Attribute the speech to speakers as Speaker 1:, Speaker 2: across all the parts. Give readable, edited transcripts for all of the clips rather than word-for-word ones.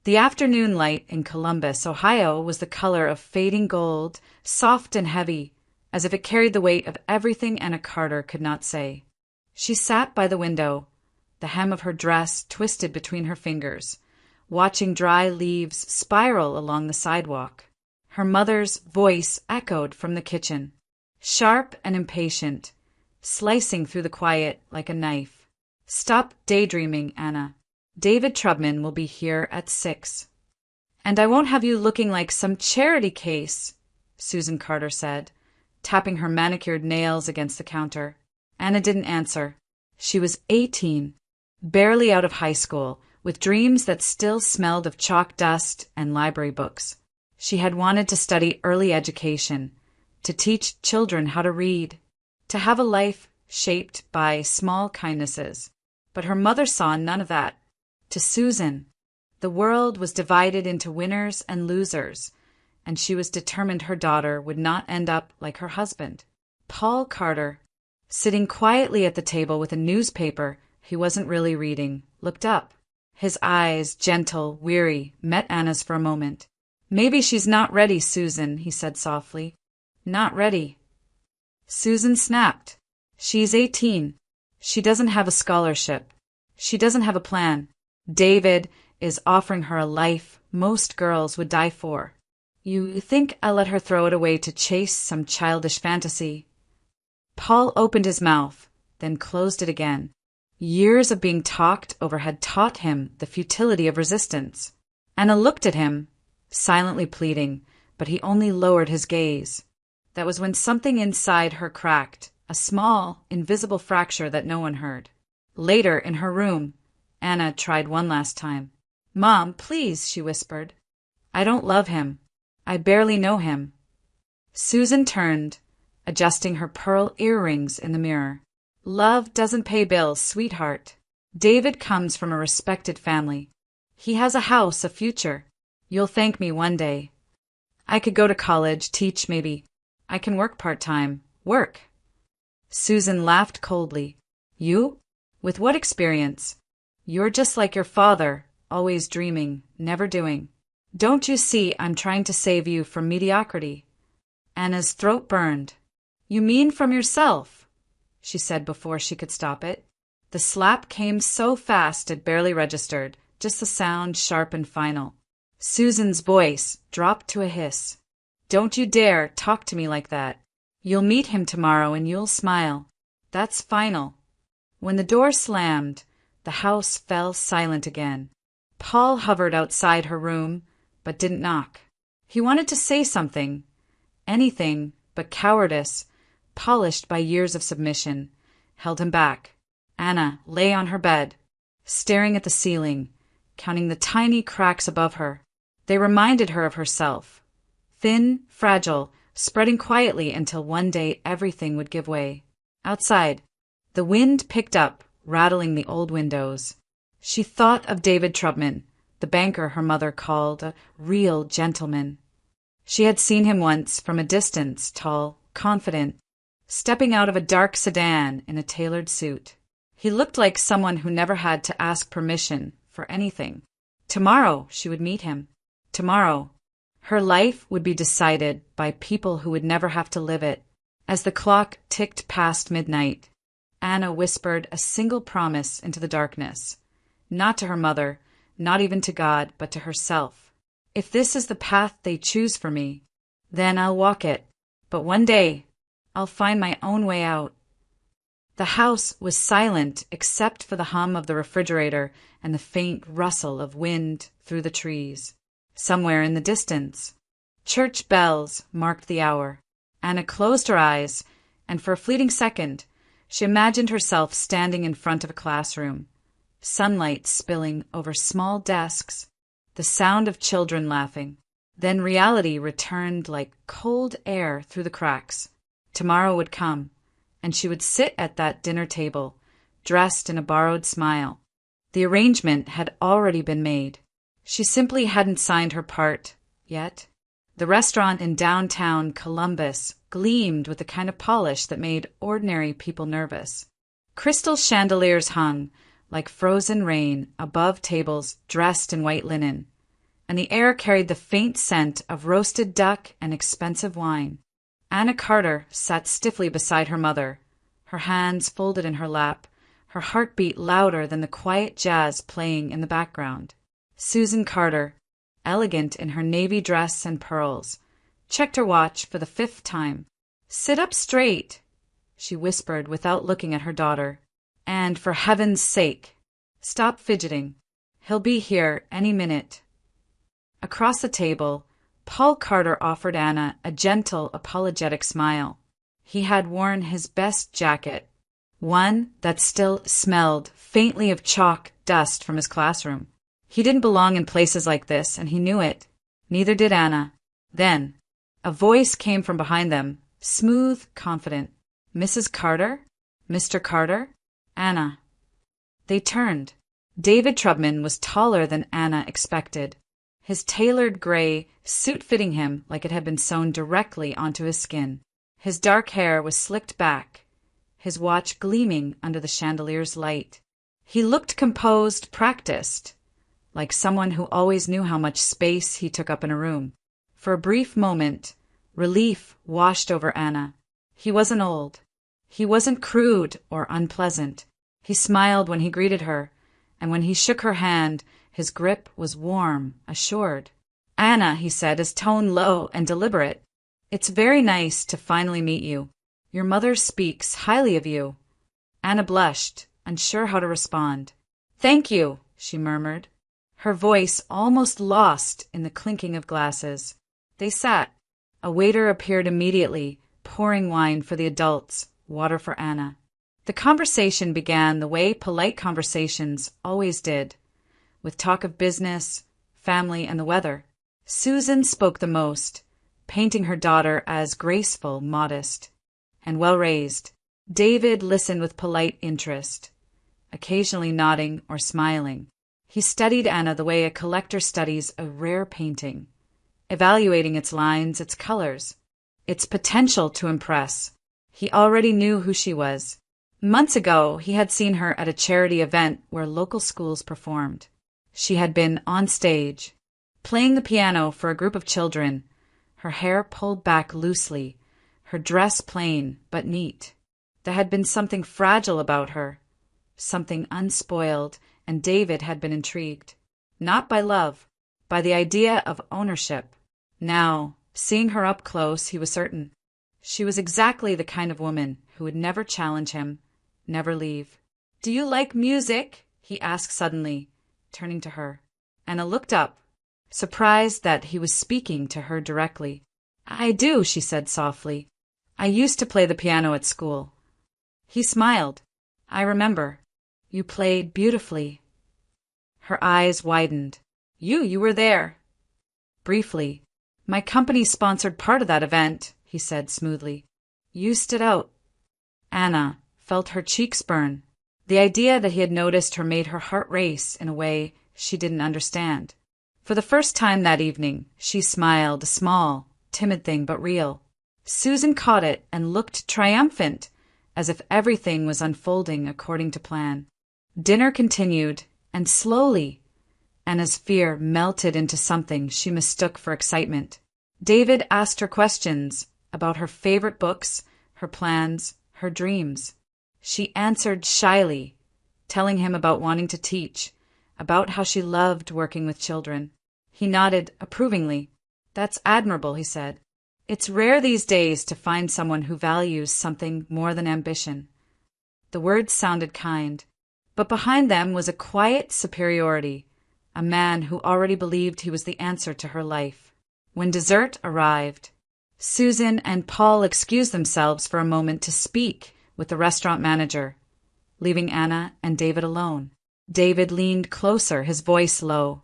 Speaker 1: The afternoon light in Columbus, Ohio, was the color of fading gold, soft and heavy, as if it carried the weight of everything Anna Carter could not say. She sat by the window, the hem of her dress twisted between her fingers, watching dry leaves spiral along the sidewalk. Her mother's voice echoed from the kitchen, sharp and impatient, slicing through the quiet like a knife. "Stop daydreaming, Anna. David Trubman will be here at 6. "And I won't have you looking like some charity case," Susan Carter said, tapping her manicured nails against the counter. Anna didn't answer. She was 18, barely out of high school, with dreams that still smelled of chalk dust and library books. She had wanted to study early education, to teach children how to read, to have a life shaped by small kindnesses. But her mother saw none of that. To Susan, the world was divided into winners and losers, and she was determined her daughter would not end up like her husband. Paul Carter, sitting quietly at the table with a newspaper he wasn't really reading, looked up. His eyes, gentle, weary, met Anna's for a moment. "Maybe she's not ready, Susan," he said softly. "Not ready." Susan snapped. "She's 18. She doesn't have a scholarship. She doesn't have a plan. David is offering her a life most girls would die for. You think I'll let her throw it away to chase some childish fantasy?" Paul opened his mouth, then closed it again. Years of being talked over had taught him the futility of resistance. Anna looked at him, silently pleading, but he only lowered his gaze. That was when something inside her cracked, a small, invisible fracture that no one heard. Later, in her room, Anna tried one last time. "Mom, please," she whispered. "I don't love him. I barely know him." Susan turned, adjusting her pearl earrings in the mirror. "Love doesn't pay bills, sweetheart. David comes from a respected family. He has a house, a future. You'll thank me one day. I could go to college, teach maybe. I can work part-time. Work." Susan laughed coldly. "You? With what experience? You're just like your father, always dreaming, never doing. Don't you see I'm trying to save you from mediocrity?" Anna's throat burned. "You mean from yourself?" she said before she could stop it. The slap came so fast it barely registered, just the sound sharp and final. Susan's voice dropped to a hiss. "Don't you dare talk to me like that. You'll meet him tomorrow and you'll smile. That's final." When the door slammed, the house fell silent again. Paul hovered outside her room, but didn't knock. He wanted to say something, anything but cowardice, polished by years of submission, held him back. Anna lay on her bed, staring at the ceiling, counting the tiny cracks above her. They reminded her of herself. Thin, fragile, spreading quietly until one day everything would give way. Outside, the wind picked up, rattling the old windows. She thought of David Trubman, the banker her mother called a real gentleman. She had seen him once from a distance, tall, confident, stepping out of a dark sedan in a tailored suit. He looked like someone who never had to ask permission for anything. Tomorrow she would meet him. Tomorrow. Her life would be decided by people who would never have to live it. As the clock ticked past midnight, Anna whispered a single promise into the darkness. Not to her mother, not even to God, but to herself. If this is the path they choose for me, then I'll walk it. But one day, I'll find my own way out. The house was silent except for the hum of the refrigerator and the faint rustle of wind through the trees. Somewhere in the distance, church bells marked the hour. Anna closed her eyes, and for a fleeting second, she imagined herself standing in front of a classroom, sunlight spilling over small desks, the sound of children laughing. Then reality returned like cold air through the cracks. Tomorrow would come, and she would sit at that dinner table, dressed in a borrowed smile. The arrangement had already been made. She simply hadn't signed her part yet. The restaurant in downtown Columbus gleamed with the kind of polish that made ordinary people nervous. Crystal chandeliers hung, like frozen rain, above tables dressed in white linen. and the air carried the faint scent of roasted duck and expensive wine. Anna Carter sat stiffly beside her mother, her hands folded in her lap, her heartbeat louder than the quiet jazz playing in the background. Susan Carter, elegant in her navy dress and pearls, checked her watch for the 5th time. "Sit up straight," she whispered without looking at her daughter. "And for heaven's sake, stop fidgeting. He'll be here any minute." Across the table, Paul Carter offered Anna a gentle, apologetic smile. He had worn his best jacket, one that still smelled faintly of chalk dust from his classroom. He didn't belong in places like this, and he knew it. Neither did Anna. Then, a voice came from behind them, smooth, confident. "Mrs. Carter? Mr. Carter? Anna." They turned. David Trubman was taller than Anna expected, his tailored gray suit fitting him like it had been sewn directly onto his skin. His dark hair was slicked back, his watch gleaming under the chandelier's light. He looked composed, practiced, like someone who always knew how much space he took up in a room. For a brief moment, relief washed over Anna. He wasn't old. He wasn't crude or unpleasant. He smiled when he greeted her, and when he shook her hand, his grip was warm, assured. "Anna," he said, his tone low and deliberate, "it's very nice to finally meet you. Your mother speaks highly of you." Anna blushed, unsure how to respond. "Thank you," she murmured, her voice almost lost in the clinking of glasses. They sat. A waiter appeared immediately, pouring wine for the adults, water for Anna. The conversation began the way polite conversations always did, with talk of business, family, and the weather. Susan spoke the most, painting her daughter as graceful, modest, and well-raised. David listened with polite interest, occasionally nodding or smiling. He studied Anna the way a collector studies a rare painting, evaluating its lines, its colors, its potential to impress. He already knew who she was. Months ago, he had seen her at a charity event where local schools performed. She had been on stage, playing the piano for a group of children, her hair pulled back loosely, her dress plain but neat. There had been something fragile about her, something unspoiled, and David had been intrigued. Not by love, by the idea of ownership. Now, seeing her up close, he was certain. She was exactly the kind of woman who would never challenge him, never leave. "Do you like music?" he asked suddenly, turning to her. Anna looked up, surprised that he was speaking to her directly. "I do," she said softly. "I used to play the piano at school." He smiled. "I remember. You played beautifully." Her eyes widened. You were there." "Briefly. My company sponsored part of that event," he said smoothly. "You stood out." Anna felt her cheeks burn. The idea that he had noticed her made her heart race in a way she didn't understand. For the first time that evening, she smiled, a small, timid thing, but real. Susan caught it and looked triumphant, as if everything was unfolding according to plan. Dinner continued, and slowly, Anna's fear melted into something she mistook for excitement. David asked her questions about her favorite books, her plans, her dreams. She answered shyly, telling him about wanting to teach, about how she loved working with children. He nodded approvingly. "That's admirable," he said. "It's rare these days to find someone who values something more than ambition." The words sounded kind, but behind them was a quiet superiority, a man who already believed he was the answer to her life. When dessert arrived, Susan and Paul excused themselves for a moment to speak with the restaurant manager, leaving Anna and David alone. David leaned closer, his voice low.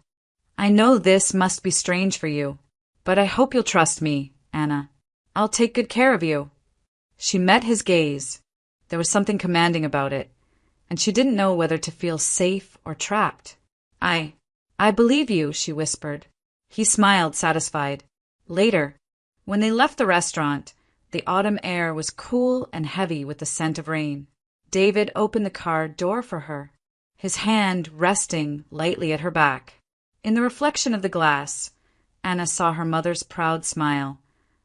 Speaker 1: "I know this must be strange for you, but I hope you'll trust me, Anna. I'll take good care of you." She met his gaze. There was something commanding about it, and she didn't know whether to feel safe or trapped. I believe you," she whispered. He smiled, satisfied. Later, when they left the restaurant, the autumn air was cool and heavy with the scent of rain. David opened the car door for her, his hand resting lightly at her back. In the reflection of the glass, Anna saw her mother's proud smile,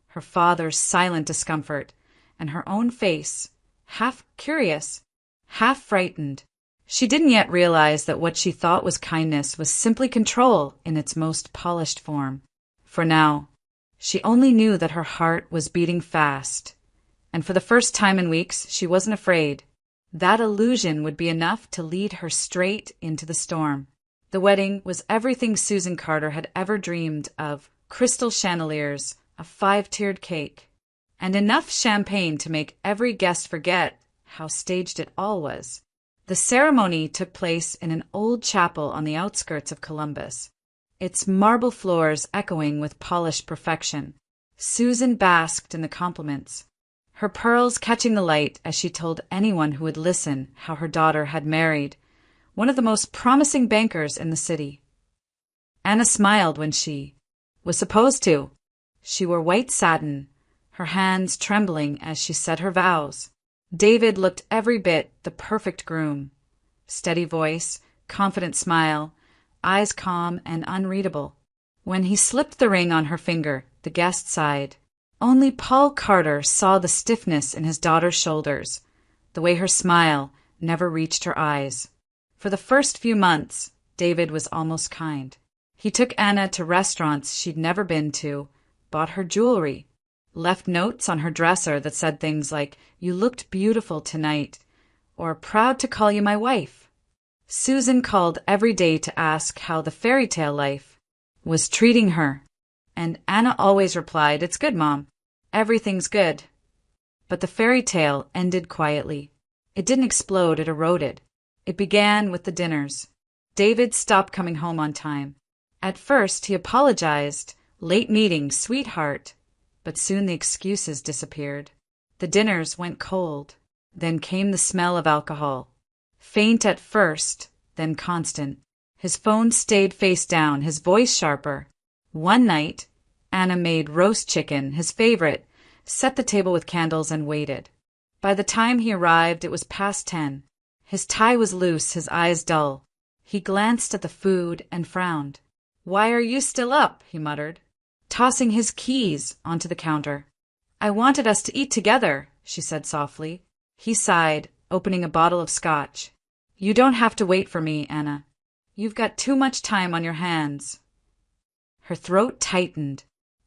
Speaker 1: her father's silent discomfort, and her own face, half curious, half frightened. She didn't yet realize that what she thought was kindness was simply control in its most polished form. For now, she only knew that her heart was beating fast, and for the first time in weeks she wasn't afraid. That illusion would be enough to lead her straight into the storm. The wedding was everything Susan Carter had ever dreamed of: crystal chandeliers, a 5-tiered cake, and enough champagne to make every guest forget how staged it all was. The ceremony took place in an old chapel on the outskirts of Columbus, its marble floors echoing with polished perfection. Susan basked in the compliments, her pearls catching the light as she told anyone who would listen how her daughter had married one of the most promising bankers in the city. Anna smiled when she was supposed to. She wore white satin, her hands trembling as she said her vows. David looked every bit the perfect groom. Steady voice, confident smile, eyes calm and unreadable. When he slipped the ring on her finger, the guest sighed. Only Paul Carter saw the stiffness in his daughter's shoulders, the way her smile never reached her eyes. For the first few months, David was almost kind. He took Anna to restaurants she'd never been to, bought her jewelry, left notes on her dresser that said things like, "You looked beautiful tonight," or "Proud to call you my wife." Susan called every day to ask how the fairy tale life was treating her, and Anna always replied, "It's good, Mom. Everything's good." But the fairy tale ended quietly. It didn't explode, it eroded. It began with the dinners. David stopped coming home on time. At first, he apologized, "Late meeting, sweetheart," but soon the excuses disappeared. The dinners went cold. Then came the smell of alcohol. Faint at first, then constant. His phone stayed face down, his voice sharper. One night, Anna made roast chicken, his favorite, set the table with candles, and waited. By the time he arrived, it was past 10. His tie was loose, his eyes dull. He glanced at the food and frowned. "Why are you still up?" he muttered, tossing his keys onto the counter. "I wanted us to eat together," she said softly. He sighed, opening a bottle of scotch. "You don't have to wait for me, Anna. You've got too much time on your hands." Her throat tightened.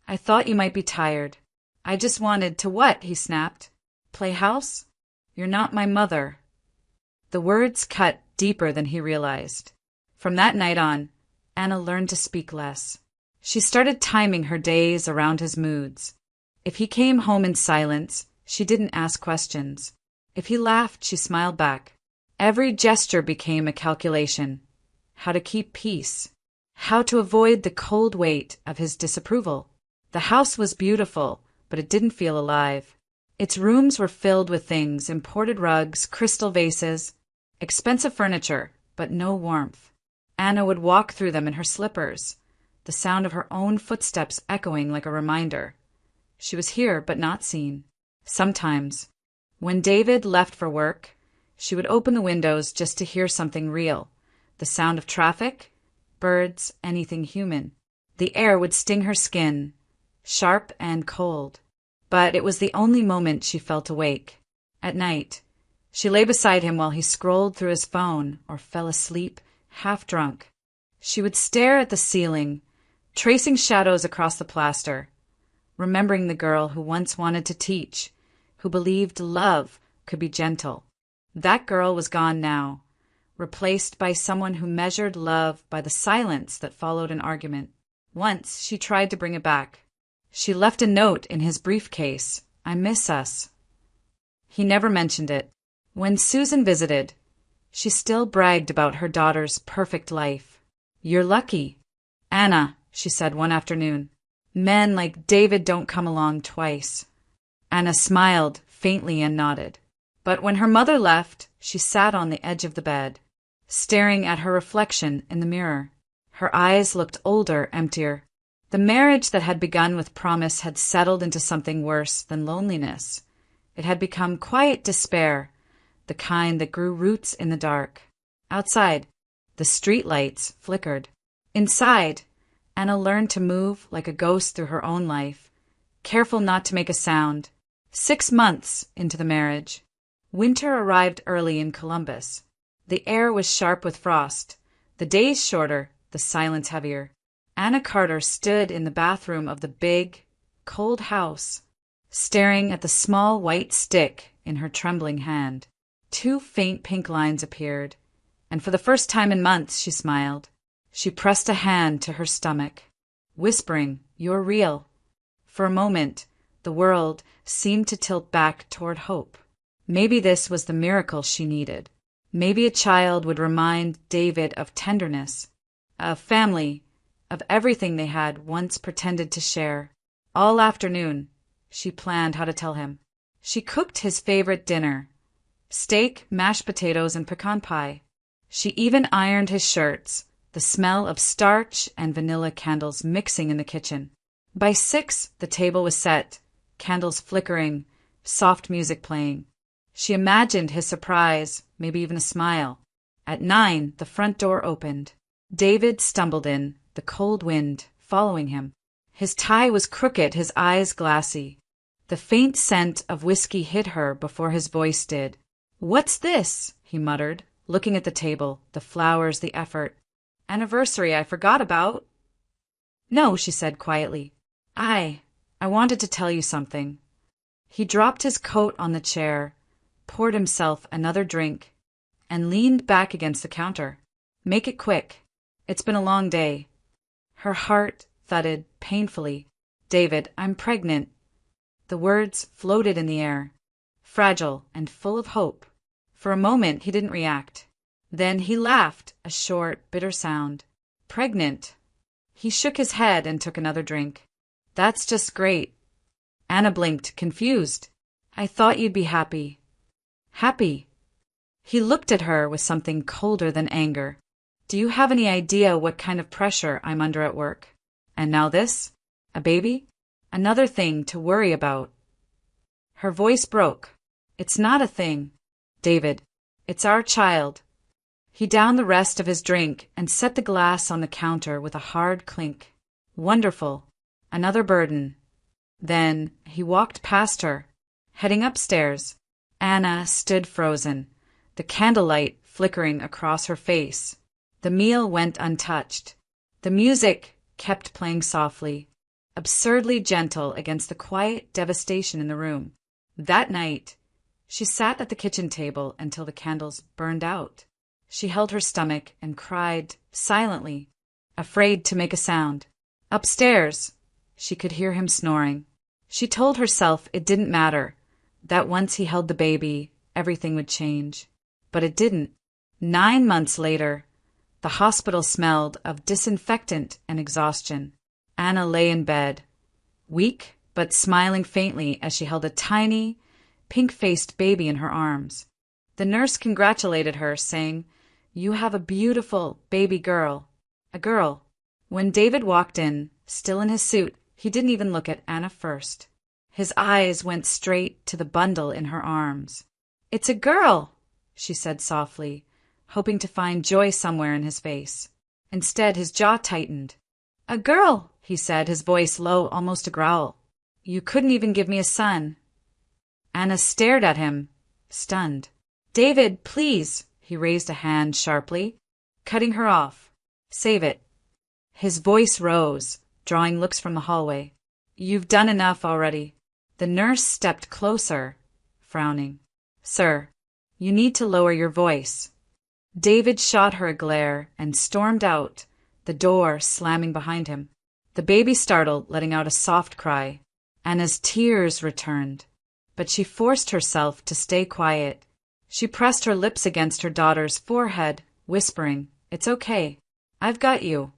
Speaker 1: "I thought you might be tired." "I just wanted to what?" he snapped. "Play house? You're not my mother." The words cut deeper than he realized. From that night on, Anna learned to speak less. She started timing her days around his moods. If he came home in silence, she didn't ask questions. If he laughed, she smiled back. Every gesture became a calculation. How to keep peace. How to avoid the cold weight of his disapproval. The house was beautiful, but it didn't feel alive. Its rooms were filled with things: imported rugs, crystal vases, expensive furniture, but no warmth. Anna would walk through them in her slippers, the sound of her own footsteps echoing like a reminder. She was here but not seen. Sometimes, when David left for work, she would open the windows just to hear something real. The sound of traffic, birds, anything human. The air would sting her skin, sharp and cold. But it was the only moment she felt awake. At night, she lay beside him while he scrolled through his phone or fell asleep, half drunk. She would stare at the ceiling, tracing shadows across the plaster, remembering the girl who once wanted to teach, who believed love could be gentle. That girl was gone now, replaced by someone who measured love by the silence that followed an argument. Once she tried to bring it back. She left a note in his briefcase, "I miss us." He never mentioned it. When Susan visited, she still bragged about her daughter's perfect life. "You're lucky, Anna," she said one afternoon. "Men like David don't come along twice." Anna smiled faintly and nodded. But when her mother left, she sat on the edge of the bed, staring at her reflection in the mirror. Her eyes looked older, emptier. The marriage that had begun with promise had settled into something worse than loneliness. It had become quiet despair, the kind that grew roots in the dark. Outside, the street lights flickered. Inside, Anna learned to move like a ghost through her own life, careful not to make a sound. 6 months into the marriage, winter arrived early in Columbus. The air was sharp with frost, the days shorter, the silence heavier. Anna Carter stood in the bathroom of the big, cold house, staring at the small white stick in her trembling hand. 2 faint pink lines appeared, and for the first time in months she smiled. She pressed a hand to her stomach, whispering, "You're real." For a moment, the world seemed to tilt back toward hope. Maybe this was the miracle she needed. Maybe a child would remind David of tenderness, of family, of everything they had once pretended to share. All afternoon, she planned how to tell him. She cooked his favorite dinner: steak, mashed potatoes, and pecan pie. She even ironed his shirts, the smell of starch and vanilla candles mixing in the kitchen. By 6, the table was set, candles flickering, soft music playing. She imagined his surprise, maybe even a smile. At 9, the front door opened. David stumbled in, the cold wind following him. His tie was crooked, his eyes glassy. The faint scent of whiskey hit her before his voice did. "What's this?" he muttered, looking at the table, the flowers, the effort. "Anniversary I forgot about." "No," she said quietly. I wanted to tell you something." He dropped his coat on the chair, poured himself another drink, and leaned back against the counter. "Make it quick. It's been a long day." Her heart thudded painfully. "David, I'm pregnant." The words floated in the air, fragile and full of hope. For a moment he didn't react. Then he laughed, a short, bitter sound. "Pregnant?" He shook his head and took another drink. "That's just great." Anna blinked, confused. "I thought you'd be happy." "Happy?" He looked at her with something colder than anger. "Do you have any idea what kind of pressure I'm under at work? And now this? A baby? Another thing to worry about." Her voice broke. "It's not a thing, David. It's our child." He downed the rest of his drink and set the glass on the counter with a hard clink. "Wonderful. Another burden." Then he walked past her, heading upstairs. Anna stood frozen, the candlelight flickering across her face. The meal went untouched. The music kept playing softly, absurdly gentle against the quiet devastation in the room. That night, she sat at the kitchen table until the candles burned out. She held her stomach and cried silently, afraid to make a sound. Upstairs, she could hear him snoring. She told herself it didn't matter, that once he held the baby, everything would change. But it didn't. 9 months later, the hospital smelled of disinfectant and exhaustion. Anna lay in bed, weak but smiling faintly as she held a tiny, pink-faced baby in her arms. The nurse congratulated her, saying, "You have a beautiful baby girl." A girl. When David walked in, still in his suit, he didn't even look at Anna first. His eyes went straight to the bundle in her arms. "It's a girl," she said softly, hoping to find joy somewhere in his face. Instead, his jaw tightened. "A girl," he said, his voice low, almost a growl. "You couldn't even give me a son." Anna stared at him, stunned. "David, please." He raised a hand sharply, cutting her off. "Save it." His voice rose, drawing looks from the hallway. "You've done enough already." The nurse stepped closer, frowning. "Sir, you need to lower your voice." David shot her a glare and stormed out, the door slamming behind him. The baby startled, letting out a soft cry. Anna's tears returned, but she forced herself to stay quiet. She pressed her lips against her daughter's forehead, whispering, "It's okay. I've got you."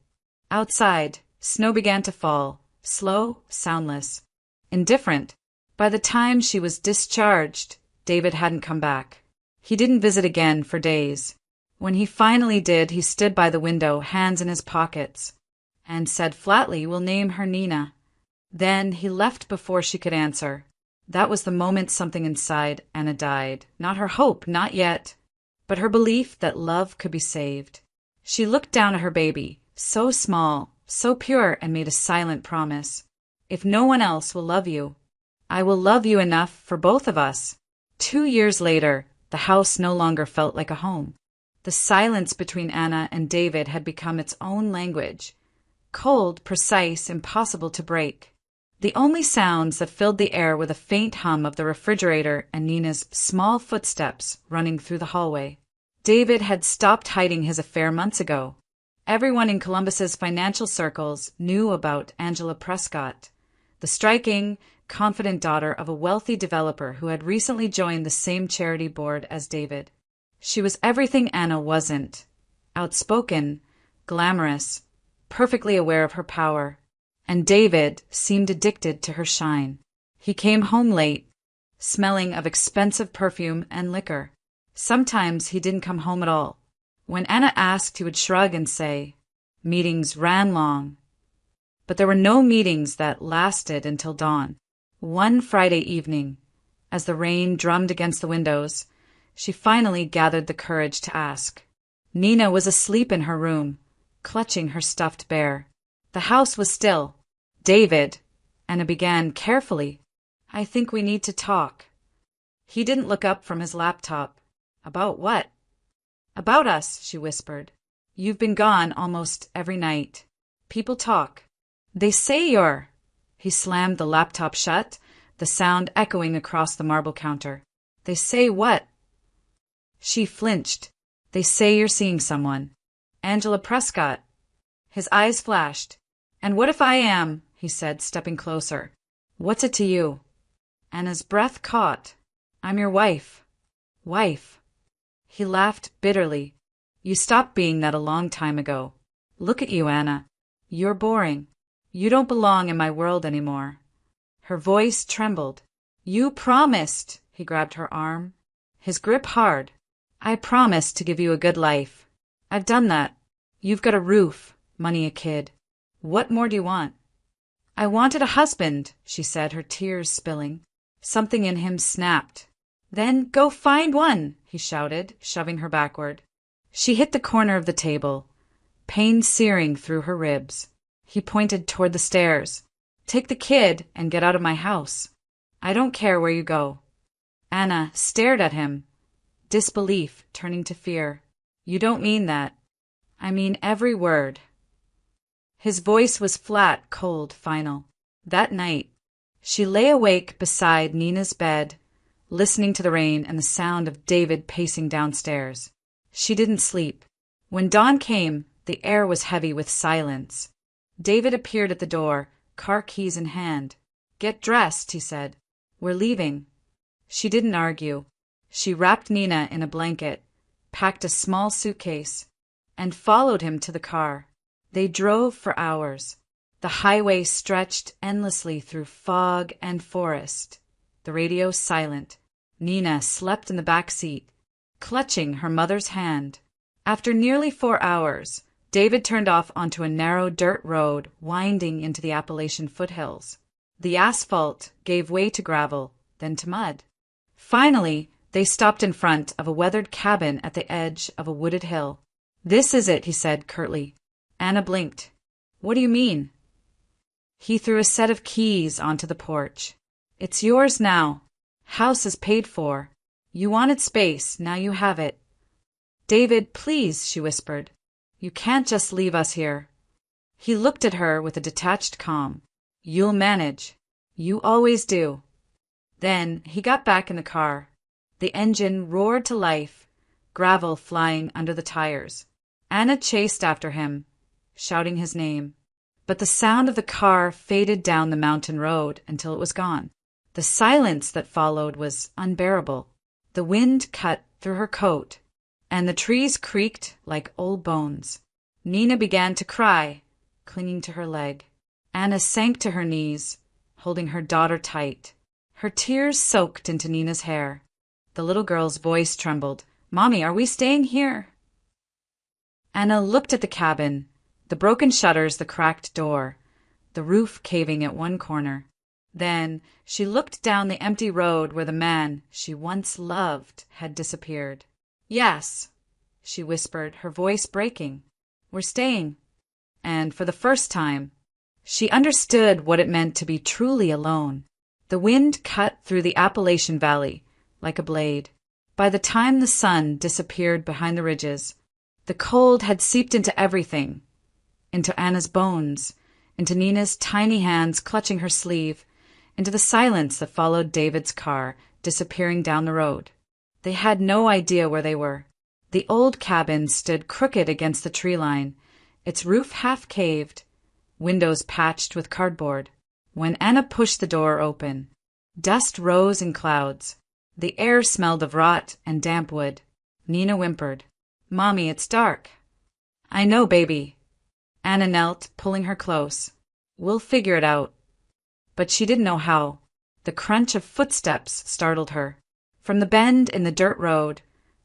Speaker 1: Outside, snow began to fall, slow, soundless, indifferent. By the time she was discharged, David hadn't come back. He didn't visit again for days. When he finally did, he stood by the window, hands in his pockets, and said flatly, "We'll name her Nina." Then he left before she could answer. That was the moment something inside Anna died. Not her hope, not yet, but her belief that love could be saved. She looked down at her baby, so small, so pure, and made a silent promise. If no one else will love you, I will love you enough for both of us. 2 years later, the house no longer felt like a home. The silence between Anna and David had become its own language. Cold, precise, impossible to break. The only sounds that filled the air were the faint hum of the refrigerator and Nina's small footsteps running through the hallway. David had stopped hiding his affair months ago. Everyone in Columbus's financial circles knew about Angela Prescott, the striking, confident daughter of a wealthy developer who had recently joined the same charity board as David. She was everything Anna wasn't: outspoken, glamorous, perfectly aware of her power. And David seemed addicted to her shine. He came home late, smelling of expensive perfume and liquor. Sometimes he didn't come home at all. When Anna asked, he would shrug and say, "Meetings ran long." But there were no meetings that lasted until dawn. One Friday evening, as the rain drummed against the windows, she finally gathered the courage to ask. Nina was asleep in her room, clutching her stuffed bear. The house was still. "David," Anna began carefully, "I think we need to talk." He didn't look up from his laptop. "About what?" "About us," she whispered. "You've been gone almost every night. People talk. They say you're—" He slammed the laptop shut, the sound echoing across the marble counter. "They say what?" She flinched. "They say you're seeing someone. Angela Prescott." His eyes flashed. "And what if I am?" he said, stepping closer. "What's it to you?" Anna's breath caught. "I'm your wife." "Wife." He laughed bitterly. "You stopped being that a long time ago. Look at you, Anna. You're boring. You don't belong in my world anymore." Her voice trembled. "You promised." He grabbed her arm, his grip hard. "I promised to give you a good life. I've done that. You've got a roof, money, a kid. What more do you want?" "I wanted a husband," she said, her tears spilling. Something in him snapped. "Then go find one," he shouted, shoving her backward. She hit the corner of the table, pain searing through her ribs. He pointed toward the stairs. "Take the kid and get out of my house. I don't care where you go." Anna stared at him, disbelief turning to fear. "You don't mean that." "I mean every word." His voice was flat, cold, final. That night, she lay awake beside Nina's bed, listening to the rain and the sound of David pacing downstairs. She didn't sleep. When dawn came, the air was heavy with silence. David appeared at the door, car keys in hand. "Get dressed," he said. "We're leaving." She didn't argue. She wrapped Nina in a blanket, packed a small suitcase, and followed him to the car. They drove for hours. The highway stretched endlessly through fog and forest, the radio silent. Nina slept in the back seat, clutching her mother's hand. After nearly 4 hours, David turned off onto a narrow dirt road winding into the Appalachian foothills. The asphalt gave way to gravel, then to mud. Finally, they stopped in front of a weathered cabin at the edge of a wooded hill. "This is it," he said curtly. Anna blinked. "What do you mean?" He threw a set of keys onto the porch. "It's yours now. House is paid for. You wanted space, now you have it." "David, please," she whispered. "You can't just leave us here." He looked at her with a detached calm. "You'll manage. You always do." Then he got back in the car. The engine roared to life, gravel flying under the tires. Anna chased after him, shouting his name. But the sound of the car faded down the mountain road until it was gone. The silence that followed was unbearable. The wind cut through her coat, and the trees creaked like old bones. Nina began to cry, clinging to her leg. Anna sank to her knees, holding her daughter tight. Her tears soaked into Nina's hair. The little girl's voice trembled. "Mommy, are we staying here?" Anna looked at the cabin, the broken shutters, the cracked door, the roof caving at one corner. Then she looked down the empty road where the man she once loved had disappeared. "Yes," she whispered, her voice breaking. "We're staying." and for the first time, she understood what it meant to be truly alone. The wind cut through the Appalachian Valley like a blade. By the time the sun disappeared behind the ridges, the cold had seeped into everything, into Anna's bones, into Nina's tiny hands clutching her sleeve, into the silence that followed David's car disappearing down the road. They had no idea where they were. The old cabin stood crooked against the tree line, its roof half caved, windows patched with cardboard. When Anna pushed the door open, dust rose in clouds. The air smelled of rot and damp wood. Nina whimpered, "Mommy, it's dark." "I know, baby." Anna knelt, pulling her close. "We'll figure it out." But she didn't know how. The crunch of footsteps startled her. From the bend in the dirt road,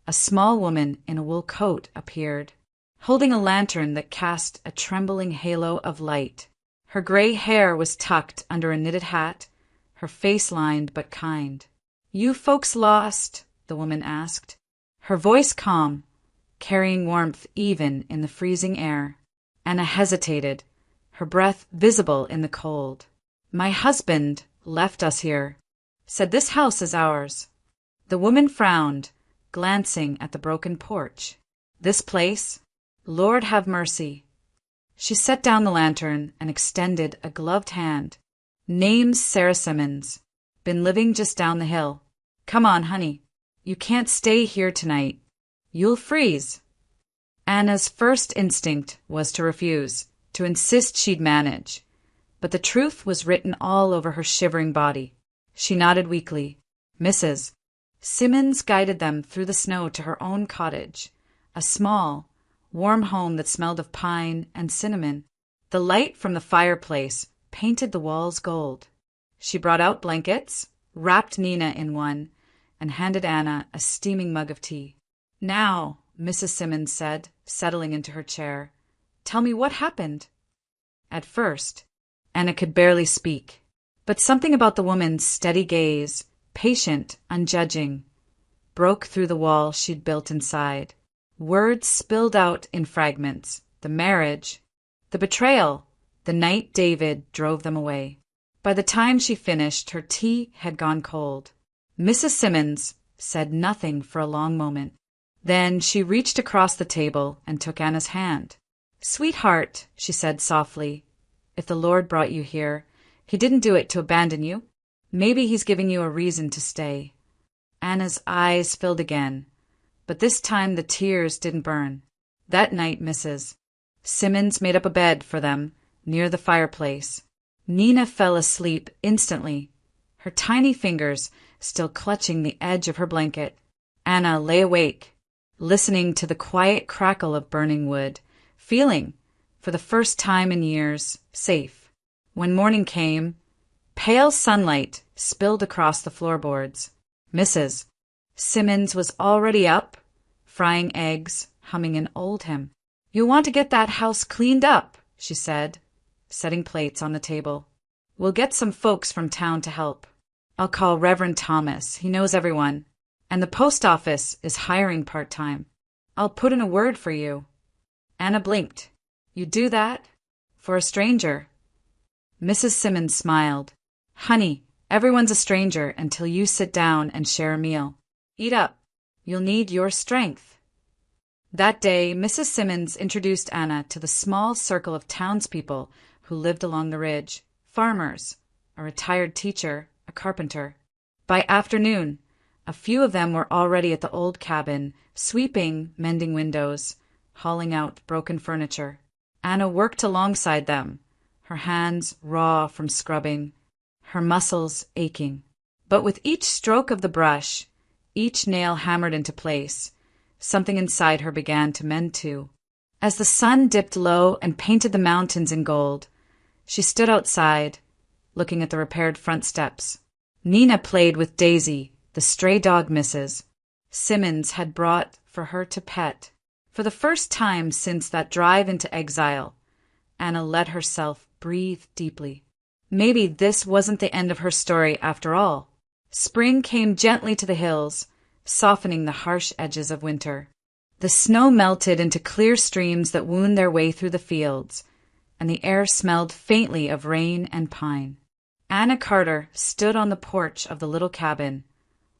Speaker 1: a small woman in a wool coat appeared, holding a lantern that cast a trembling halo of light. Her gray hair was tucked under a knitted hat, her face lined but kind. "You folks lost?" the woman asked, her voice calm, carrying warmth even in the freezing air. Anna hesitated, her breath visible in the cold. "My husband left us here, said this house is ours." The woman frowned, glancing at the broken porch. "This place? Lord have mercy." She set down the lantern and extended a gloved hand. "Name's Sarah Simmons. Been living just down the hill. Come on, honey. You can't stay here tonight. You'll freeze." Anna's first instinct was to refuse, to insist she'd manage. But the truth was written all over her shivering body. She nodded weakly. "Mrs. Simmons guided them through the snow to her own cottage, a small, warm home that smelled of pine and cinnamon. The light from the fireplace painted the walls gold. She brought out blankets, wrapped Nina in one, and handed Anna a steaming mug of tea. "Now," Mrs. Simmons said, settling into her chair, "tell me what happened." At first, Anna could barely speak, but something about the woman's steady gaze, patient, unjudging, broke through the wall she'd built inside. Words spilled out in fragments. The marriage, the betrayal, the night David drove them away. By the time she finished, her tea had gone cold. Mrs. Simmons said nothing for a long moment. Then she reached across the table and took Anna's hand. "Sweetheart," she said softly, "if the Lord brought you here, He didn't do it to abandon you. Maybe He's giving you a reason to stay." Anna's eyes filled again, but this time the tears didn't burn. That night, Mrs. Simmons made up a bed for them near the fireplace. Nina fell asleep instantly, her tiny fingers still clutching the edge of her blanket. Anna lay awake, listening to the quiet crackle of burning wood, feeling, for the first time in years, safe. When morning came, pale sunlight spilled across the floorboards. Mrs. Simmons was already up, frying eggs, humming an old hymn. "You'll want to get that house cleaned up," she said, setting plates on the table. "We'll get some folks from town to help. I'll call Reverend Thomas. He knows everyone. And the post office is hiring part-time. I'll put in a word for you." Anna blinked. "You do that? For a stranger?" Mrs. Simmons smiled. "Honey, everyone's a stranger until you sit down and share a meal. Eat up. You'll need your strength." That day, Mrs. Simmons introduced Anna to the small circle of townspeople who lived along the ridge. Farmers, a retired teacher, a carpenter. By afternoon, a few of them were already at the old cabin, sweeping, mending windows, hauling out broken furniture. Anna worked alongside them, her hands raw from scrubbing, her muscles aching. But with each stroke of the brush, each nail hammered into place, something inside her began to mend too. As the sun dipped low and painted the mountains in gold, she stood outside, looking at the repaired front steps. Nina played with Daisy, the stray dog Mrs. Simmons had brought for her to pet. For the first time since that drive into exile, Anna let herself breathe deeply. Maybe this wasn't the end of her story after all. Spring came gently to the hills, softening the harsh edges of winter. The snow melted into clear streams that wound their way through the fields, and the air smelled faintly of rain and pine. Anna Carter stood on the porch of the little cabin,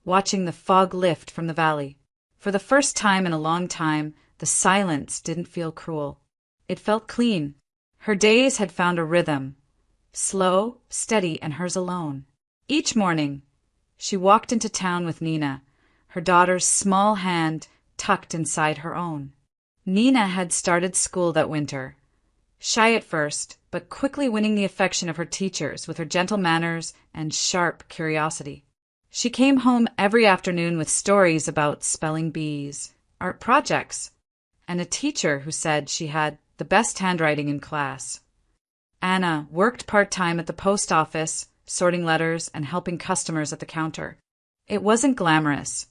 Speaker 1: watching the fog lift from the valley. For the first time in a long time, the silence didn't feel cruel. It felt clean. Her days had found a rhythm, slow, steady, and hers alone. Each morning, she walked into town with Nina, her daughter's small hand tucked inside her own. Nina had started school that winter, shy at first, but quickly winning the affection of her teachers with her gentle manners and sharp curiosity. She came home every afternoon with stories about spelling bees, art projects, and a teacher who said she had the best handwriting in class. Anna worked part-time at the post office, sorting letters and helping customers at the counter. It wasn't glamorous,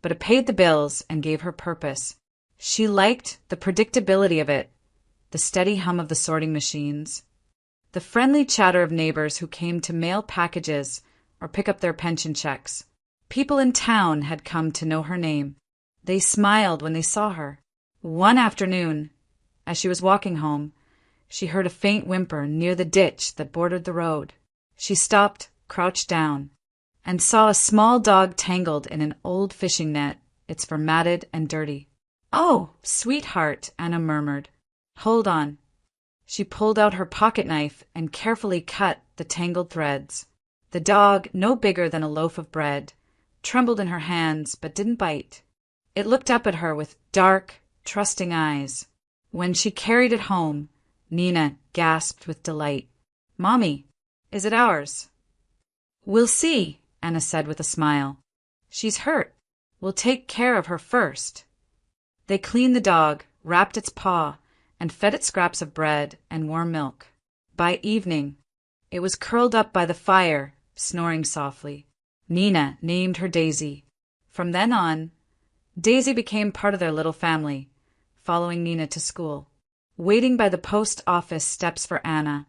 Speaker 1: but it paid the bills and gave her purpose. She liked the predictability of it, the steady hum of the sorting machines, the friendly chatter of neighbors who came to mail packages or pick up their pension checks. People in town had come to know her name. They smiled when they saw her. One afternoon, as she was walking home, she heard a faint whimper near the ditch that bordered the road. She stopped, crouched down, and saw a small dog tangled in an old fishing net, its fur matted and dirty. "Oh, sweetheart," Anna murmured. "Hold on." She pulled out her pocket knife and carefully cut the tangled threads. The dog, no bigger than a loaf of bread, trembled in her hands but didn't bite. It looked up at her with dark, trusting eyes. When she carried it home, Nina gasped with delight. "Mommy, is it ours?" "We'll see," Anna said with a smile. "She's hurt. We'll take care of her first." They cleaned the dog, wrapped its paw, and fed it scraps of bread and warm milk. By evening, it was curled up by the fire, snoring softly. Nina named her Daisy. From then on, Daisy became part of their little family, following Nina to school, waiting by the post office steps for Anna,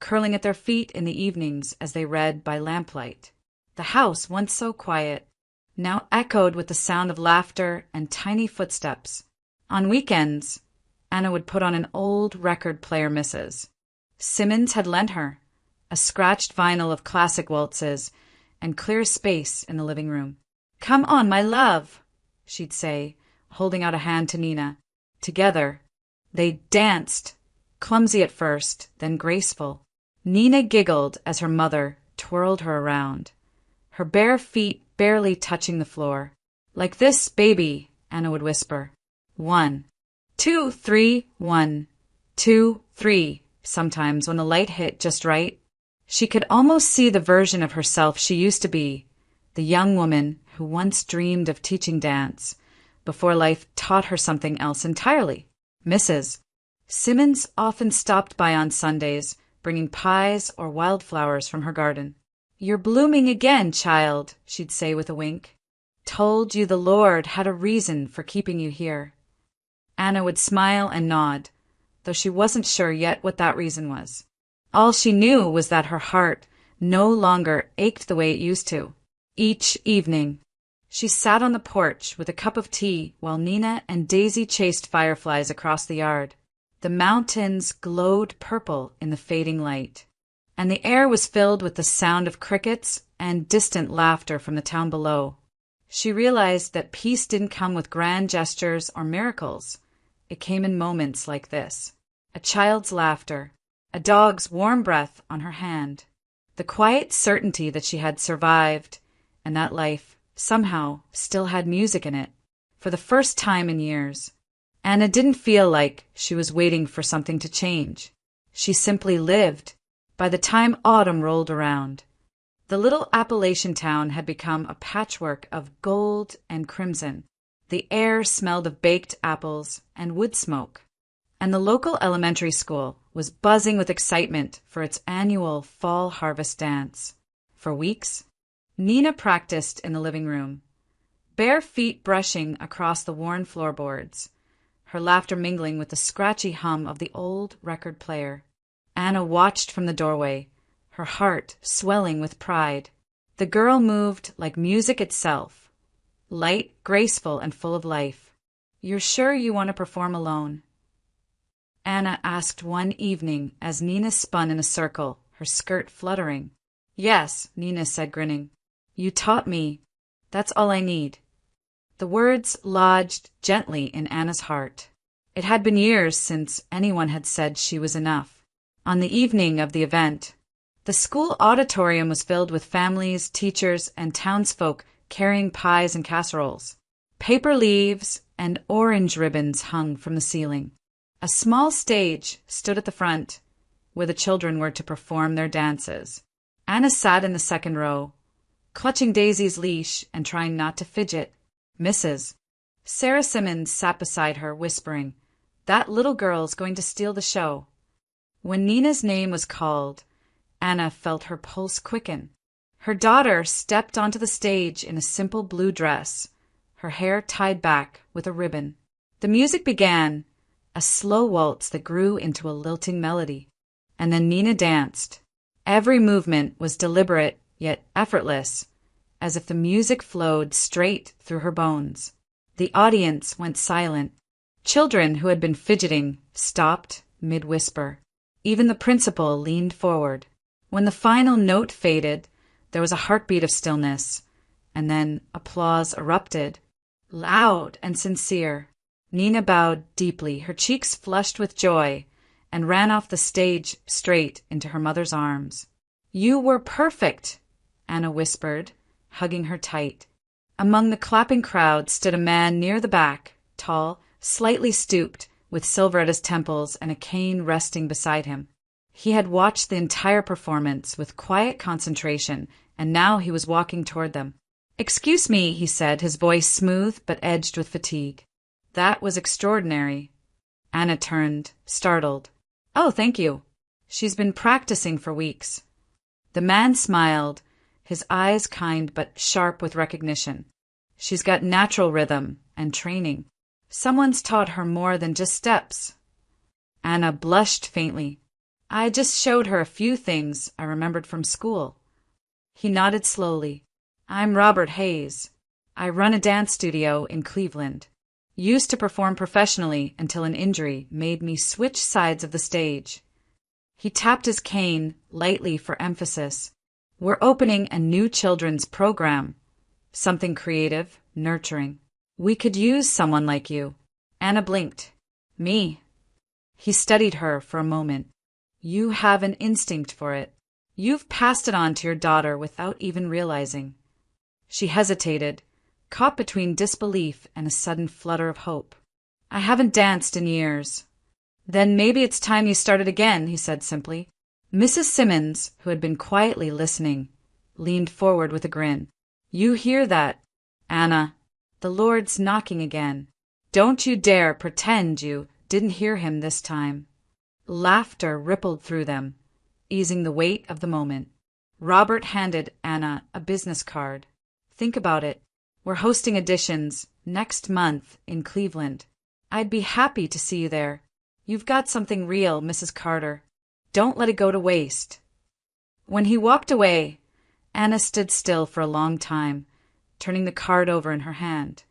Speaker 1: curling at their feet in the evenings as they read by lamplight. The house, once so quiet, now echoed with the sound of laughter and tiny footsteps. On weekends, Anna would put on an old record player Mrs. Simmons had lent her, a scratched vinyl of classic waltzes, and clear space in the living room. "Come on, my love," she'd say, holding out a hand to Nina. Together, they danced, clumsy at first, then graceful. Nina giggled as her mother twirled her around, her bare feet barely touching the floor. "Like this, baby," Anna would whisper. 1, 2, 3, 1, 2, 3. Sometimes, when the light hit just right, she could almost see the version of herself she used to be, the young woman who once dreamed of teaching dance, before life taught her something else entirely. Mrs. Simmons often stopped by on Sundays, bringing pies or wildflowers from her garden. "You're blooming again, child," she'd say with a wink. "Told you the Lord had a reason for keeping you here." Anna would smile and nod, though she wasn't sure yet what that reason was. All she knew was that her heart no longer ached the way it used to. Each evening, she sat on the porch with a cup of tea while Nina and Daisy chased fireflies across the yard. The mountains glowed purple in the fading light, and the air was filled with the sound of crickets and distant laughter from the town below. She realized that peace didn't come with grand gestures or miracles. It came in moments like this: a child's laughter, a dog's warm breath on her hand, the quiet certainty that she had survived, and that life, somehow, still had music in it. For the first time in years, Anna didn't feel like she was waiting for something to change. She simply lived. By the time autumn rolled around, the little Appalachian town had become a patchwork of gold and crimson. The air smelled of baked apples and wood smoke, and the local elementary school was buzzing with excitement for its annual fall harvest dance. For weeks, Nina practiced in the living room, bare feet brushing across the worn floorboards, her laughter mingling with the scratchy hum of the old record player. Anna watched from the doorway, her heart swelling with pride. The girl moved like music itself, light, graceful, and full of life. "You're sure you want to perform alone?" Anna asked one evening as Nina spun in a circle, her skirt fluttering. Yes, Nina said, grinning. You taught me. That's all I need. The words lodged gently in Anna's heart. It had been years since anyone had said she was enough. On the evening of the event, the school auditorium was filled with families, teachers, and townsfolk carrying pies and casseroles. Paper leaves and orange ribbons hung from the ceiling. A small stage stood at the front, where the children were to perform their dances. Anna sat in the second row, clutching Daisy's leash and trying not to fidget. Mrs. Sarah Simmons sat beside her, whispering, "That little girl's going to steal the show." When Nina's name was called, Anna felt her pulse quicken. Her daughter stepped onto the stage in a simple blue dress, her hair tied back with a ribbon. The music began, a slow waltz that grew into a lilting melody. And then Nina danced. Every movement was deliberate yet effortless, as if the music flowed straight through her bones. The audience went silent. Children who had been fidgeting stopped mid-whisper. Even the principal leaned forward. When the final note faded, there was a heartbeat of stillness, and then applause erupted, loud and sincere. Nina bowed deeply, her cheeks flushed with joy, and ran off the stage straight into her mother's arms. "You were perfect," Anna whispered, hugging her tight. Among the clapping crowd stood a man near the back, tall, slightly stooped, with silver at his temples and a cane resting beside him. He had watched the entire performance with quiet concentration, and now he was walking toward them. "Excuse me," he said, his voice smooth but edged with fatigue. "That was extraordinary." Anna turned, startled. "Oh, thank you. She's been practicing for weeks." The man smiled, his eyes kind but sharp with recognition. "She's got natural rhythm and training. Someone's taught her more than just steps." Anna blushed faintly. "I just showed her a few things I remembered from school." He nodded slowly. "I'm Robert Hayes. I run a dance studio in Cleveland. Used to perform professionally until an injury made me switch sides of the stage." He tapped his cane lightly for emphasis. "We're opening a new children's program. Something creative, nurturing. We could use someone like you." Anna blinked. "Me?" He studied her for a moment. "You have an instinct for it. You've passed it on to your daughter without even realizing." She hesitated, caught between disbelief and a sudden flutter of hope. "I haven't danced in years." "Then maybe it's time you started again," he said simply. Mrs. Simmons, who had been quietly listening, leaned forward with a grin. "You hear that, Anna? The Lord's knocking again. Don't you dare pretend you didn't hear him this time." Laughter rippled through them, easing the weight of the moment. Robert handed Anna a business card. "Think about it. We're hosting auditions next month in Cleveland. I'd be happy to see you there. You've got something real, Mrs. Carter. Don't let it go to waste." When he walked away, Anna stood still for a long time, turning the card over in her hand.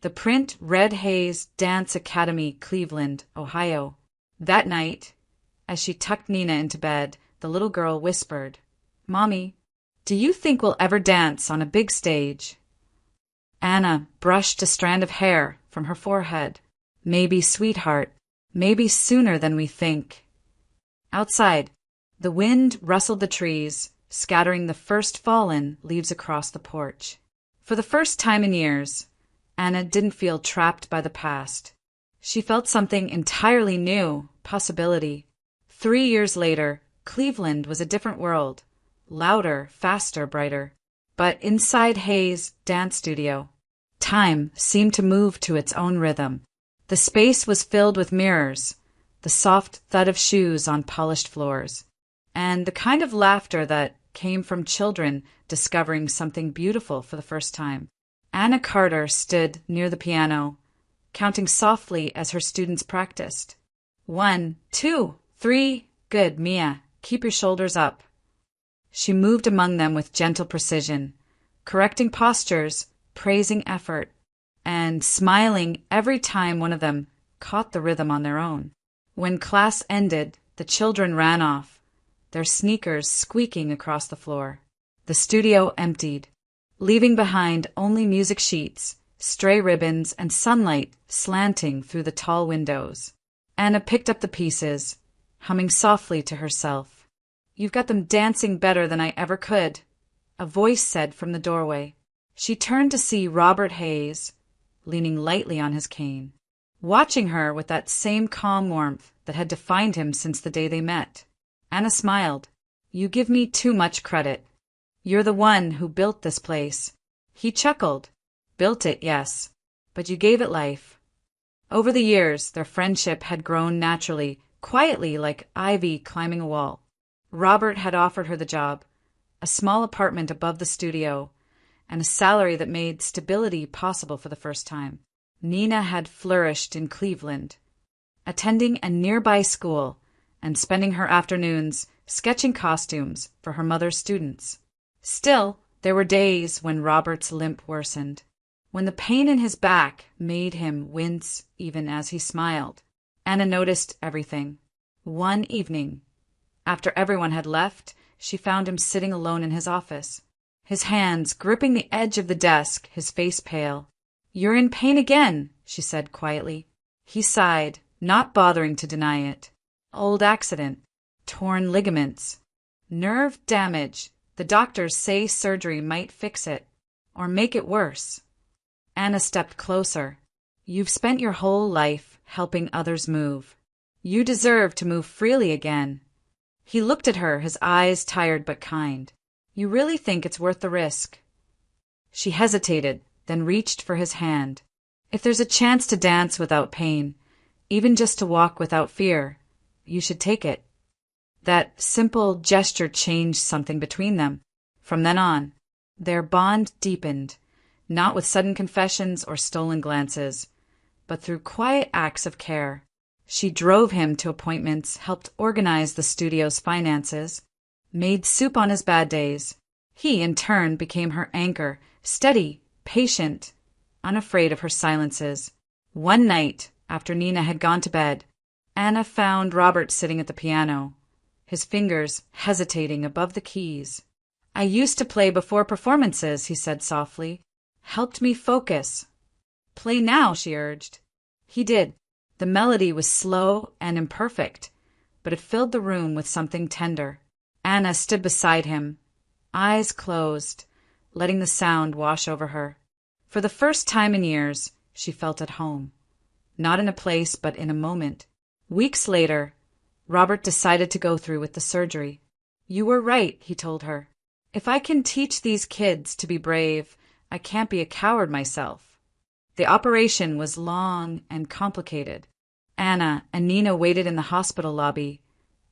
Speaker 1: The print read Hayes Dance Academy, Cleveland, Ohio. That night, as she tucked Nina into bed, the little girl whispered, "Mommy, do you think we'll ever dance on a big stage?" Anna brushed a strand of hair from her forehead. "Maybe, sweetheart. Maybe sooner than we think." Outside, the wind rustled the trees, scattering the first fallen leaves across the porch. For the first time in years, Anna didn't feel trapped by the past. She felt something entirely new, possibility. 3 years later, Cleveland was a different world. Louder, faster, brighter. But inside Hayes' dance studio, time seemed to move to its own rhythm. The space was filled with mirrors, the soft thud of shoes on polished floors, and the kind of laughter that came from children discovering something beautiful for the first time. Anna Carter stood near the piano, counting softly as her students practiced. 1, 2, 3, good, Mia, keep your shoulders up. She moved among them with gentle precision, correcting postures, praising effort, and smiling every time one of them caught the rhythm on their own. When class ended, the children ran off, their sneakers squeaking across the floor. The studio emptied, leaving behind only music sheets, stray ribbons, and sunlight slanting through the tall windows. Anna picked up the pieces, humming softly to herself. "You've got them dancing better than I ever could," a voice said from the doorway. She turned to see Robert Hayes, leaning lightly on his cane, watching her with that same calm warmth that had defined him since the day they met. Anna smiled. "You give me too much credit. You're the one who built this place." He chuckled. "Built it, yes, but you gave it life." Over the years, their friendship had grown naturally, quietly like ivy climbing a wall. Robert had offered her the job, a small apartment above the studio, and a salary that made stability possible for the first time. Nina had flourished in Cleveland, attending a nearby school and spending her afternoons sketching costumes for her mother's students. Still, there were days when Robert's limp worsened, when the pain in his back made him wince even as he smiled. Anna noticed everything. One evening, after everyone had left, she found him sitting alone in his office, his hands gripping the edge of the desk, his face pale. "You're in pain again," she said quietly. He sighed, not bothering to deny it. "Old accident. Torn ligaments. Nerve damage. The doctors say surgery might fix it, or make it worse." Anna stepped closer. "You've spent your whole life helping others move. You deserve to move freely again." He looked at her, his eyes tired but kind. "You really think it's worth the risk?" She hesitated, then reached for his hand. "If there's a chance to dance without pain, even just to walk without fear, you should take it." That simple gesture changed something between them. From then on, their bond deepened, not with sudden confessions or stolen glances, but through quiet acts of care. She drove him to appointments, helped organize the studio's finances, made soup on his bad days. He, in turn, became her anchor, steady, patient, unafraid of her silences. One night, after Nina had gone to bed, Anna found Robert sitting at the piano, his fingers hesitating above the keys. "I used to play before performances," he said softly. "Helped me focus." "Play now," she urged. He did. The melody was slow and imperfect, but it filled the room with something tender. Anna stood beside him, eyes closed, letting the sound wash over her. For the first time in years, she felt at home. Not in a place, but in a moment. Weeks later, Robert decided to go through with the surgery. "You were right," he told her. "If I can teach these kids to be brave, I can't be a coward myself." The operation was long and complicated. Anna and Nina waited in the hospital lobby,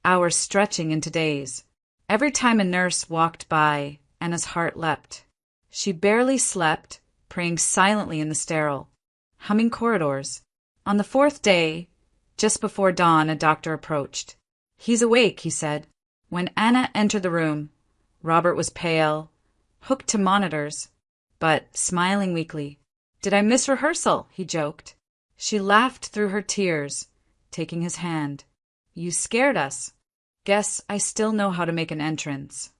Speaker 1: hours stretching into days. Every time a nurse walked by, Anna's heart leapt. She barely slept, praying silently in the sterile, humming corridors. On the fourth day, just before dawn, a doctor approached. "He's awake," he said. When Anna entered the room, Robert was pale, hooked to monitors, but smiling weakly. "Did I miss rehearsal?" he joked. She laughed through her tears, taking his hand. "You scared us. Guess I still know how to make an entrance."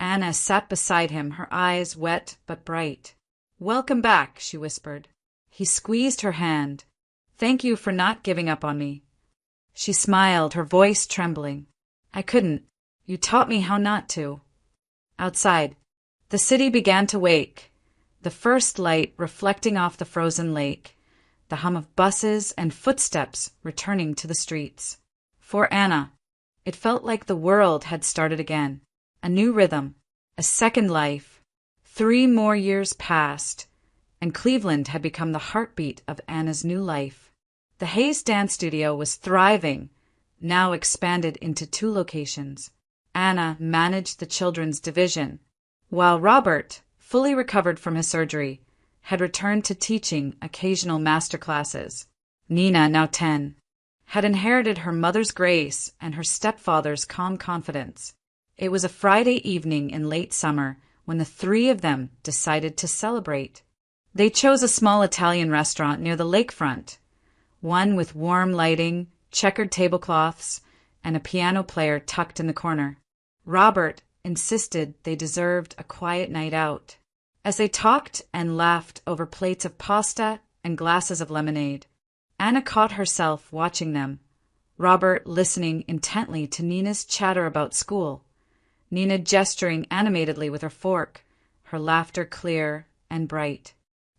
Speaker 1: Anna sat beside him, her eyes wet but bright. "Welcome back," she whispered. He squeezed her hand. "Thank you for not giving up on me." She smiled, her voice trembling. "I couldn't. You taught me how not to." Outside, the city began to wake, the first light reflecting off the frozen lake, the hum of buses and footsteps returning to the streets. For Anna, it felt like the world had started again, a new rhythm, a second life. 3 more years passed, and Cleveland had become the heartbeat of Anna's new life. The Hayes Dance Studio was thriving, now expanded into 2 locations. Anna managed the children's division, while Robert, fully recovered from his surgery, had returned to teaching occasional master classes. Nina, now 10, had inherited her mother's grace and her stepfather's calm confidence. It was a Friday evening in late summer when the 3 of them decided to celebrate. They chose a small Italian restaurant near the lakefront, one with warm lighting, checkered tablecloths, and a piano player tucked in the corner. Robert insisted they deserved a quiet night out. As they talked and laughed over plates of pasta and glasses of lemonade, Anna caught herself watching them, Robert listening intently to Nina's chatter about school, Nina gesturing animatedly with her fork, her laughter clear and bright.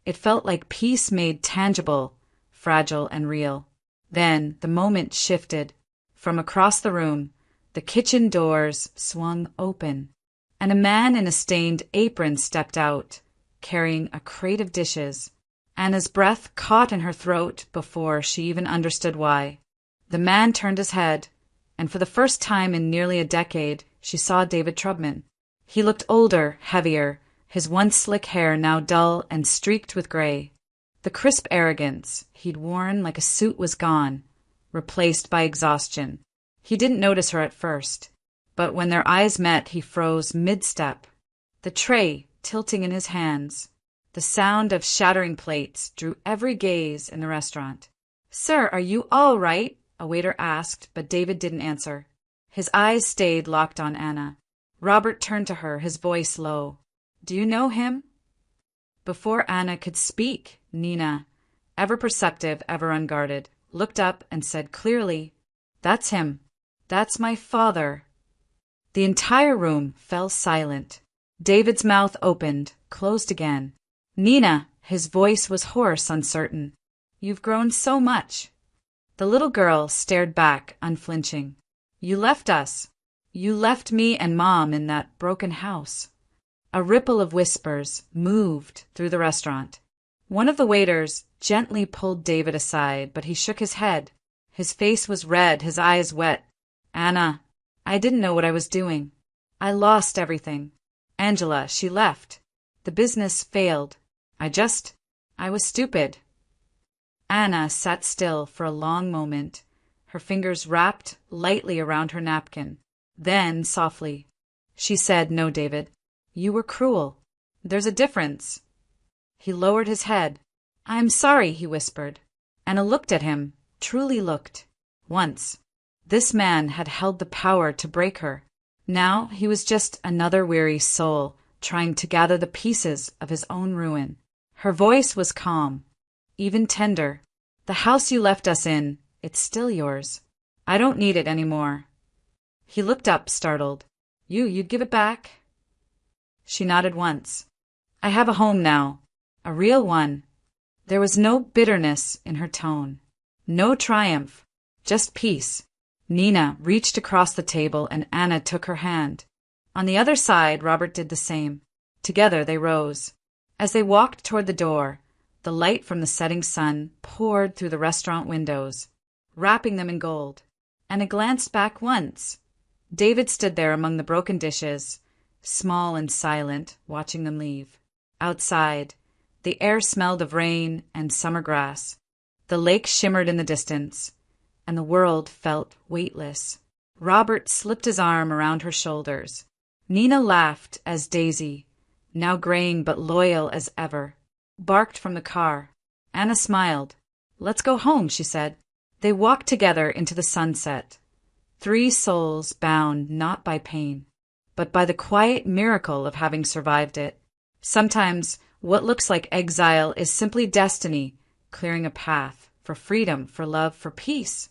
Speaker 1: It felt like peace made tangible, fragile and real. Then the moment shifted. From across the room, the kitchen doors swung open, and a man in a stained apron stepped out, carrying a crate of dishes. Anna's breath caught in her throat before she even understood why. The man turned his head, and for the first time in nearly a decade, she saw David Trubman. He looked older, heavier, his once slick hair now dull and streaked with gray. The crisp arrogance he'd worn like a suit was gone, replaced by exhaustion. He didn't notice her at first, but when their eyes met, he froze mid-step, the tray tilting in his hands. The sound of shattering plates drew every gaze in the restaurant. "Sir, are you all right?" a waiter asked, but David didn't answer. His eyes stayed locked on Anna. Robert turned to her, his voice low. "Do you know him?" Before Anna could speak, Nina, ever perceptive, ever unguarded, looked up and said clearly, "That's him. That's my father." The entire room fell silent. David's mouth opened, closed again. "Nina," his voice was hoarse, uncertain. "You've grown so much." The little girl stared back, unflinching. "You left us. You left me and Mom in that broken house." A ripple of whispers moved through the restaurant. One of the waiters gently pulled David aside, but he shook his head. His face was red, his eyes wet. "Anna, I didn't know what I was doing. I lost everything. Angela, she left. The business failed. I was stupid." Anna sat still for a long moment, her fingers wrapped lightly around her napkin. Then, softly, she said, "No, David, you were cruel. There's a difference." He lowered his head. "I'm sorry," he whispered. Anna looked at him, truly looked. Once, this man had held the power to break her. Now he was just another weary soul, trying to gather the pieces of his own ruin. Her voice was calm, even tender. "The house you left us in, it's still yours. I don't need it anymore." He looked up, startled. You'd give it back?" She nodded once. "I have a home now. A real one." There was no bitterness in her tone. No triumph. Just peace. Nina reached across the table and Anna took her hand. On the other side, Robert did the same. Together they rose. As they walked toward the door, the light from the setting sun poured through the restaurant windows, wrapping them in gold. Anna glanced back once. David stood there among the broken dishes, small and silent, watching them leave. Outside, the air smelled of rain and summer grass. The lake shimmered in the distance, and the world felt weightless. Robert slipped his arm around her shoulders. Nina laughed as Daisy, now graying but loyal as ever, barked from the car. Anna smiled. "Let's go home," she said. They walked together into the sunset. Three souls bound not by pain, but by the quiet miracle of having survived it. Sometimes what looks like exile is simply destiny, clearing a path for freedom, for love, for peace.